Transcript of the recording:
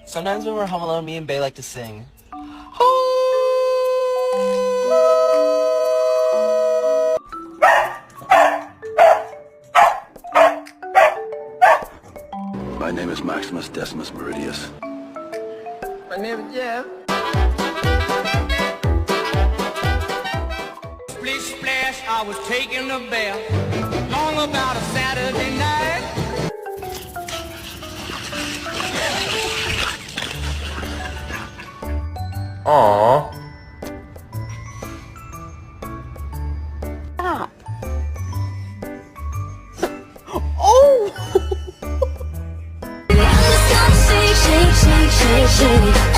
Sometimes when we're home alone, me and Bae like to sing. My name is Maximus Decimus Meridius. My name is Jeff. Splish splash, I was taking a bath, long about a Saturday night. Aww. Shake, shake, shake, shake, shake.